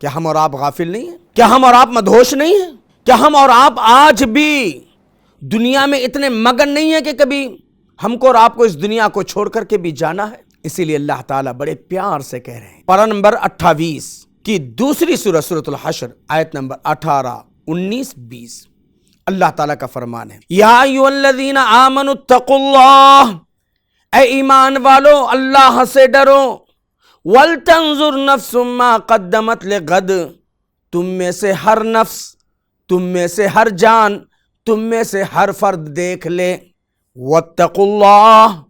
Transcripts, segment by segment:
کیا ہم اور آپ غافل نہیں ہیں؟ کیا ہم اور آپ مدہوش نہیں ہیں؟ کیا ہم اور آپ آج بھی دنیا میں اتنے مگن نہیں ہیں کہ کبھی ہم کو اور آپ کو اس دنیا کو چھوڑ کر کے بھی جانا ہے؟ اسی لیے اللہ تعالیٰ بڑے پیار سے کہہ رہے ہیں، پارہ نمبر 28 کی دوسری سورۃ الحشر، آیت نمبر 18، 19، 20، اللہ تعالیٰ کا فرمان ہے، یا ایھا الذین آمنوا اتقوا اللہ، اے ایمان والو اللہ سے ڈرو، وَلْتَنظُرْ نَفْسٌ مَّا قَدَّمَتْ لِغَدٍ، تم میں سے ہر نفس، تم میں سے ہر جان، تم میں سے ہر فرد دیکھ لے، وَاتَّقُوا اللَّهَ،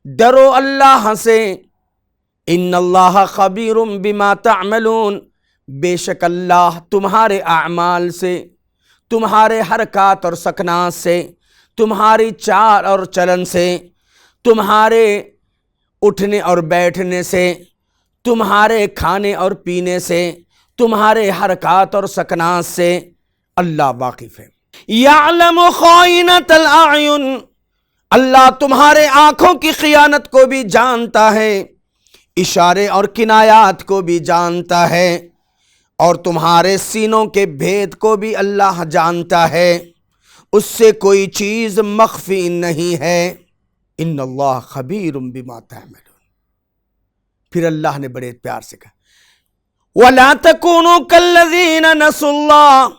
ڈرو اللہ سے، ان اللہ خبیر بما تعملون، بے شک اللہ تمہارے اعمال سے، تمہارے حرکات اور سکنات سے، تمہاری چال اور چلن سے، تمہارے اٹھنے اور بیٹھنے سے، تمہارے کھانے اور پینے سے، تمہارے حرکات اور سکنات سے اللہ واقف ہے۔ یعلم خائنۃ الاعین، اللہ تمہارے آنکھوں کی خیانت کو بھی جانتا ہے، اشارے اور کنایات کو بھی جانتا ہے، اور تمہارے سینوں کے بھید کو بھی اللہ جانتا ہے، اس سے کوئی چیز مخفی نہیں ہے، ان اللہ خبیر بما تعملون۔ پھر اللہ نے بڑے پیار سے کہا، وَلَا تَكُونُوا كَالَّذِينَ نَسُوا اللَّهَ،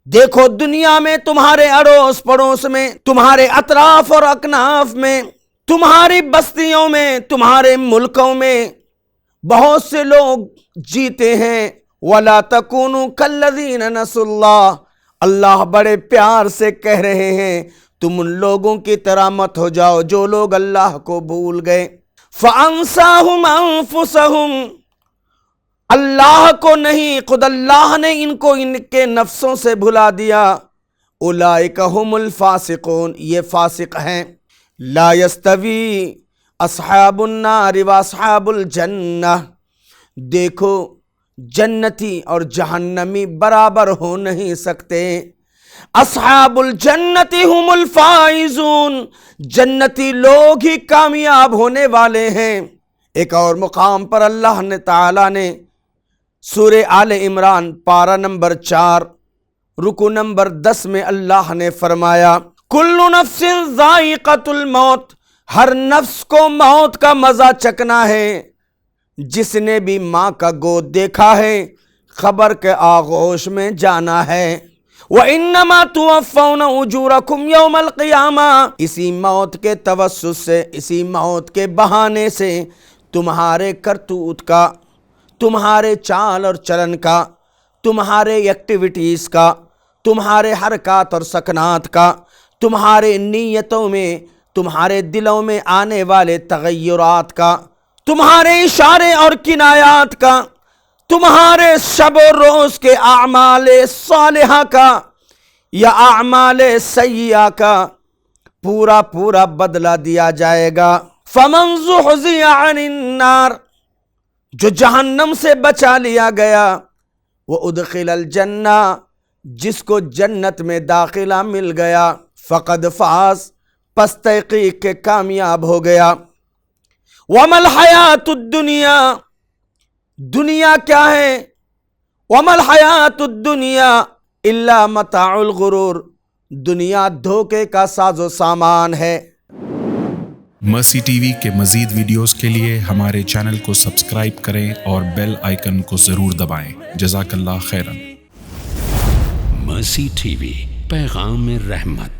دیکھو دنیا میں تمہارے اڑوس پڑوس میں، تمہارے اطراف اور اکناف میں، تمہاری بستیوں میں، تمہارے ملکوں میں بہت سے لوگ جیتے ہیں، وَلَا تَكُونُوا كَالَّذِينَ نَسُوا اللَّهَ، اللہ بڑے پیار سے کہہ رہے ہیں تم ان لوگوں کی طرح مت ہو جاؤ جو لوگ اللہ کو بھول گئے، فَأَنسَاهُمْ أَنفُسَهُمْ، اللہ کو نہیں، خود اللہ نے ان کو ان کے نفسوں سے بھلا دیا، اولئک هم الفاسقون، یہ فاسق ہیں، لا یستوی اصحاب النار واصحاب الجنہ، دیکھو جنتی اور جہنمی برابر ہو نہیں سکتے، اصحاب الجنت هم الفائزون، جنتی لوگ ہی کامیاب ہونے والے ہیں۔ ایک اور مقام پر اللہ نے تعالیٰ نے سورہ آل عمران پارہ نمبر 4 رکو نمبر 10 میں اللہ نے فرمایا، کل نفس ذائقۃ الموت، ہر نفس کو موت کا مزہ چکنا ہے، جس نے بھی ماں کا گود دیکھا ہے خبر کے آغوش میں جانا ہے، وَإِنَّمَا تُوَفَّوْنَ أُجُورَكُمْ يَوْمَ الْقِيَامَةِ، اسی موت کے توسط سے، اسی موت کے بہانے سے تمہارے کرتوت کا، تمہارے چال اور چلن کا، تمہارے ایکٹیویٹیز کا، تمہارے حرکات اور سکنات کا، تمہارے نیتوں میں، تمہارے دلوں میں آنے والے تغیرات کا، تمہارے اشارے اور کنایات کا، تمہارے شب و روز کے اعمال صالحہ کا یا اعمال سیئہ کا پورا پورا بدلہ دیا جائے گا۔ فَمَنْ زُحْزِحَ عَنِ النَّارِ، جو جہنم سے بچا لیا گیا، وَأُدْخِلَ الْجَنَّةَ، جس کو جنت میں داخلہ مل گیا، فَقَدْ فَازَ، پس تحقیق کے کامیاب ہو گیا۔ وَمَا الْحَيَاةُ الدُّنْيَا، دنیا کیا ہے، وَمَا الْحَيَاةُ الدُّنْيَا إِلَّا مَتَاعُ الْغُرُورِ، دنیا دھوکے کا ساز و سامان ہے۔ مرسی ٹی وی کے مزید ویڈیوز کے لیے ہمارے چینل کو سبسکرائب کریں اور بیل آئیکن کو ضرور دبائیں۔ جزاک اللہ خیراً۔ مرسی ٹی وی، پیغام رحمت۔